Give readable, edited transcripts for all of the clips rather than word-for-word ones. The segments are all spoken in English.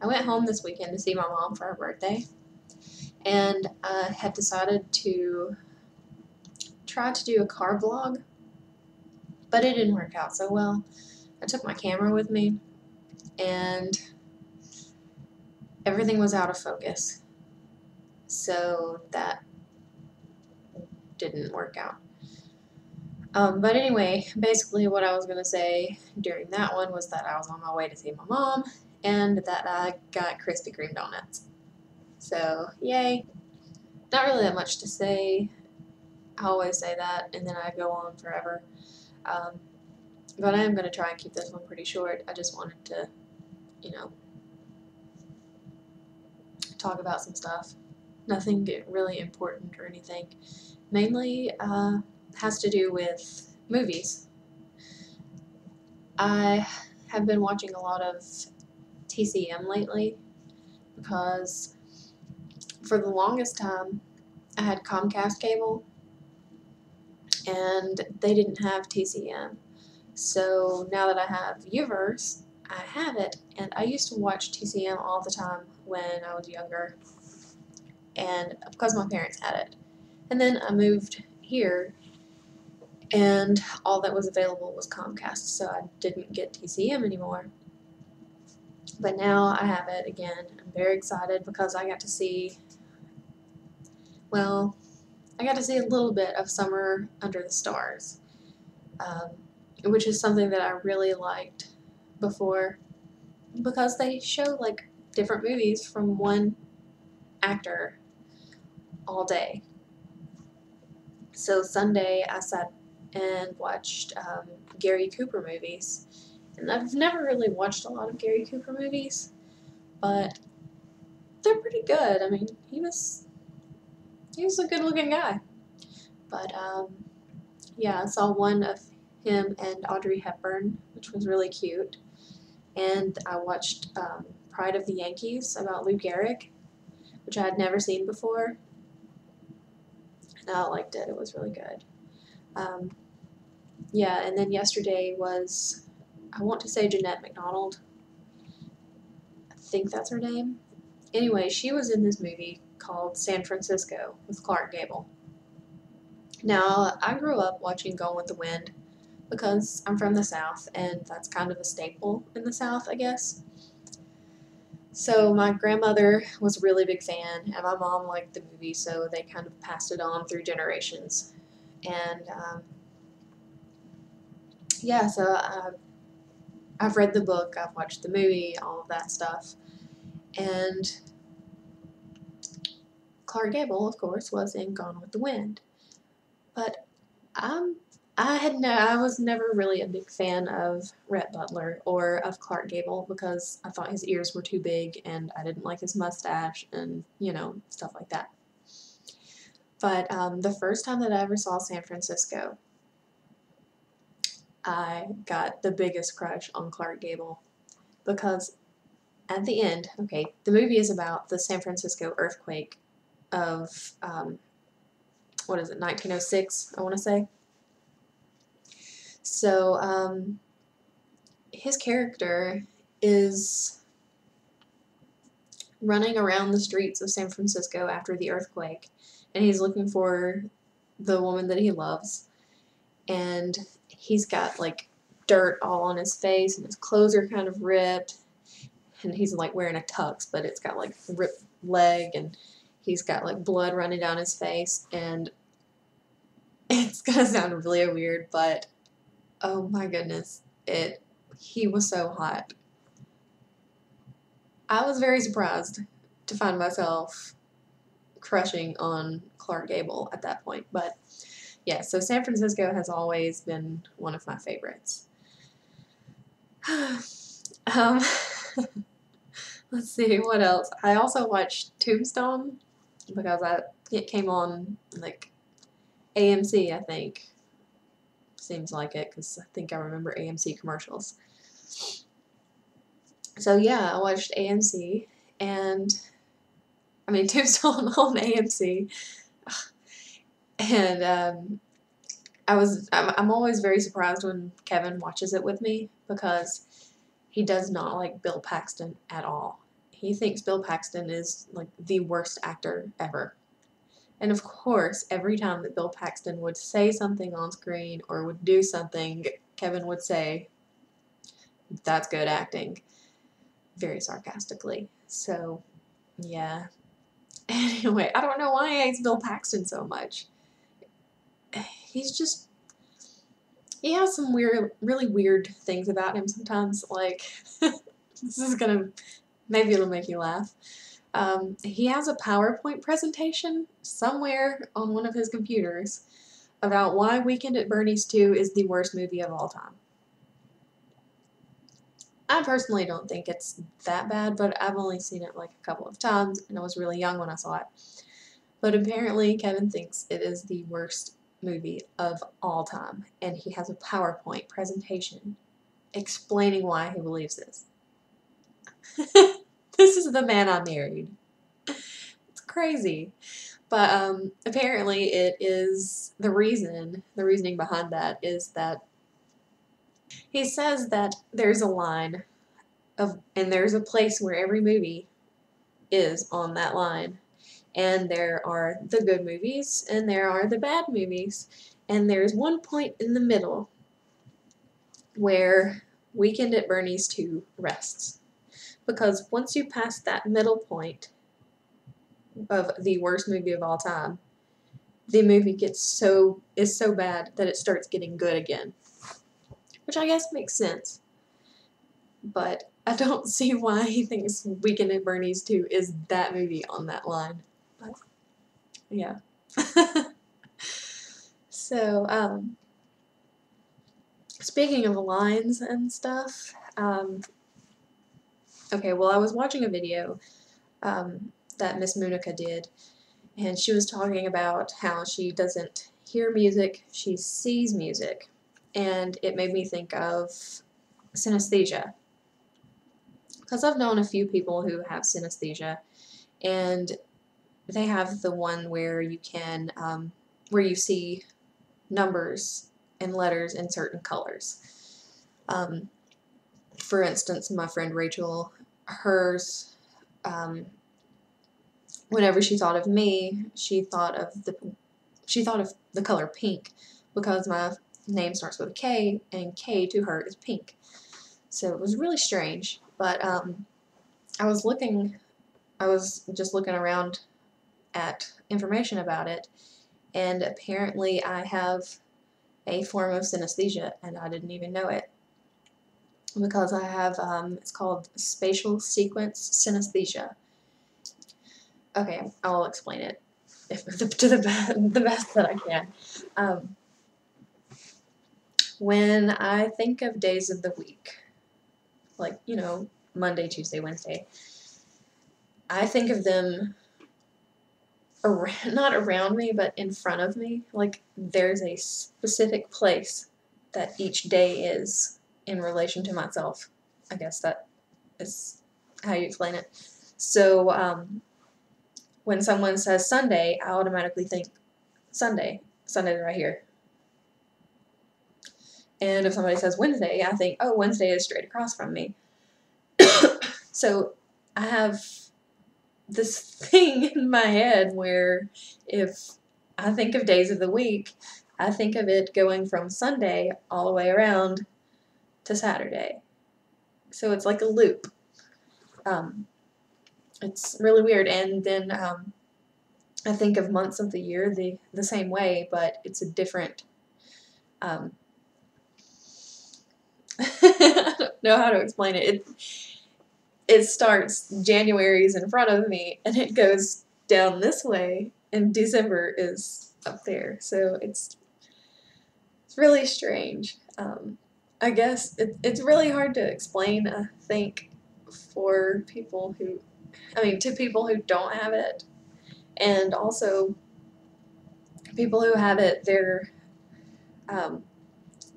I went home this weekend to see my mom for her birthday, and I had decided to try to do a car vlog, but it didn't work out so well. I took my camera with me, and everything was out of focus, so that didn't work out. But anyway, basically what I was going to say during that one was that I was on my way to see my mom, and that I got Krispy Kreme donuts. So, yay. Not really that much to say. I always say that, and then I go on forever. But I am going to try and keep this one pretty short. I just wanted to, you know, talk about some stuff. Nothing really important or anything. Mainly has to do with movies. I have been watching a lot of TCM lately because for the longest time I had Comcast cable and they didn't have TCM. So now that I have Uverse, I have it, and I used to watch TCM all the time when I was younger, and because my parents had it. And then I moved here, and all that was available was Comcast, so I didn't get TCM anymore. But now I have it again. I'm very excited because I got to see, well, I got to see a little bit of Summer Under the Stars, which is something that I really liked before because they show like different movies from one actor all day. So Sunday I sat and watched Gary Cooper movies. And I've never really watched a lot of Gary Cooper movies, but they're pretty good. I mean, he was a good looking guy. But yeah, I saw one of him and Audrey Hepburn, which was really cute. And I watched Pride of the Yankees about Lou Gehrig, which I had never seen before. And I liked it. It was really good. Yeah, and then yesterday was, I want to say Jeanette MacDonald. I think that's her name. Anyway, she was in this movie called San Francisco with Clark Gable. Now, I grew up watching Gone with the Wind because I'm from the South, and that's kind of a staple in the South, I guess. So my grandmother was a really big fan, and my mom liked the movie, so they kind of passed it on through generations. And yeah, so I've read the book, I've watched the movie, all of that stuff. And Clark Gable, of course, was in Gone with the Wind. But I was never really a big fan of Rhett Butler or of Clark Gable because I thought his ears were too big and I didn't like his mustache and, you know, stuff like that. But the first time that I ever saw San Francisco, I got the biggest crush on Clark Gable because at the end, okay, the movie is about the San Francisco earthquake of, what is it, 1906, I want to say. So, his character is running around the streets of San Francisco after the earthquake, and he's looking for the woman that he loves, and he's got like dirt all on his face, and his clothes are kind of ripped, and he's like wearing a tux, but it's got like a ripped leg, and he's got like blood running down his face, and it's gonna sound really weird, but oh my goodness, he was so hot. I was very surprised to find myself crushing on Clark Gable at that point, but yeah, so San Francisco has always been one of my favorites. Let's see, what else? I also watched Tombstone because it came on like AMC, I think. Seems like it because I think I remember AMC commercials. So yeah, I watched AMC and I mean Tombstone on AMC, and I'm always very surprised when Kevin watches it with me because he does not like Bill Paxton at all. he thinks Bill Paxton is like the worst actor ever. And of course, every time that Bill Paxton would say something on screen or would do something, Kevin would say, "That's good acting," very sarcastically. So, yeah. Anyway, I don't know why he hates Bill Paxton so much. He's just, he has some weird, really weird things about him sometimes. Like, this is gonna, maybe it'll make you laugh. He has a PowerPoint presentation somewhere on one of his computers about why Weekend at Bernie's 2 is the worst movie of all time. I personally don't think it's that bad, but I've only seen it like a couple of times, and I was really young when I saw it. But apparently Kevin thinks it is the worst movie of all time, and he has a PowerPoint presentation explaining why he believes this. This is the man I married. It's crazy. But apparently it is the reasoning behind that is that he says that there's a line and there's a place where every movie is on that line. And there are the good movies and there are the bad movies. And there's one point in the middle where Weekend at Bernie's 2 rests. Because once you pass that middle point of the worst movie of all time, the movie is so bad that it starts getting good again. Which I guess makes sense. But I don't see why he thinks Weekend at Bernie's 2 is that movie on that line. But, yeah. So, speaking of lines and stuff, okay, well, I was watching a video that Miss Munica did, and she was talking about how she doesn't hear music, she sees music, and it made me think of synesthesia. Because I've known a few people who have synesthesia, and they have the one where you can, where you see numbers and letters in certain colors. For instance, my friend Rachel, hers, whenever she thought of me, she thought of the color pink, because my name starts with a K, and K to her is pink. So it was really strange. But I was just looking around at information about it, and apparently I have a form of synesthesia, and I didn't even know it. Because I have, it's called spatial sequence synesthesia. Okay, I'll explain it to the best that I can. When I think of days of the week, like, you know, Monday, Tuesday, Wednesday, I think of them not around me, but in front of me. Like, there's a specific place that each day is in relation to myself. I guess that is how you explain it. So, when someone says Sunday, I automatically think Sunday. Sunday's right here. And if somebody says Wednesday, I think, oh, Wednesday is straight across from me. So I have this thing in my head where if I think of days of the week, I think of it going from Sunday all the way around to Saturday. So it's like a loop. It's really weird. And then I think of months of the year the same way, but it's a different... I don't know how to explain it. It starts, January's in front of me, and it goes down this way, and December is up there. So it's really strange. I guess it's really hard to explain, I think, for people who, to people who don't have it, and also people who have it, their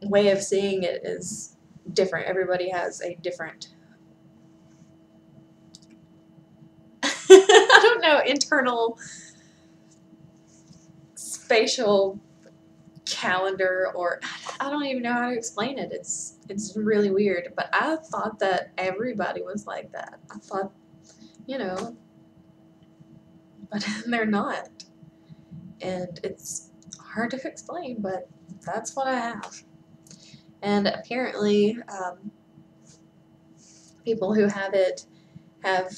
way of seeing it is different. Everybody has a different I don't know, internal spatial calendar, or I don't even know how to explain it. It's really weird. But I thought that everybody was like that. I thought you know, but they're not. And it's hard to explain, but that's what I have. And apparently, people who have it have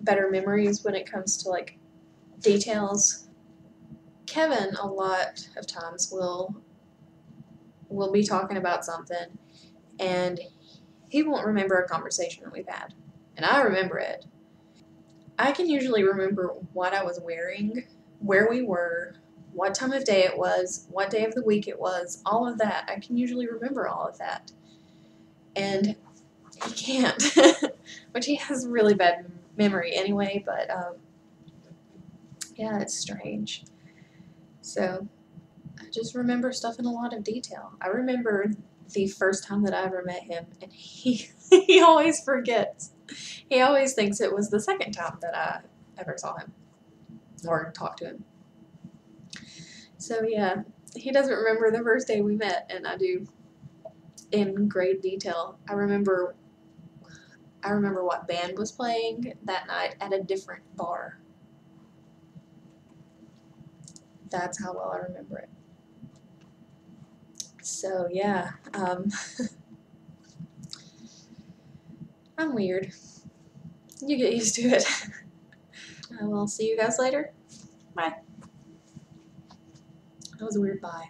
better memories when it comes to like details. Kevin, a lot of times, will be talking about something, and he won't remember a conversation that we've had, and I remember it. I can usually remember what I was wearing, where we were, what time of day it was, what day of the week it was, all of that. I can usually remember all of that. And he can't, which he has really bad memory anyway, but yeah, it's strange. So I just remember stuff in a lot of detail. I remember the first time that I ever met him, and he always forgets. He always thinks it was the second time that I ever saw him or talked to him. So yeah, he doesn't remember the first day we met, and I do in great detail. I remember what band was playing that night at a different bar. That's how well I remember it. So yeah, I'm weird. You get used to it. I will see you guys later. Bye. That was a weird bye.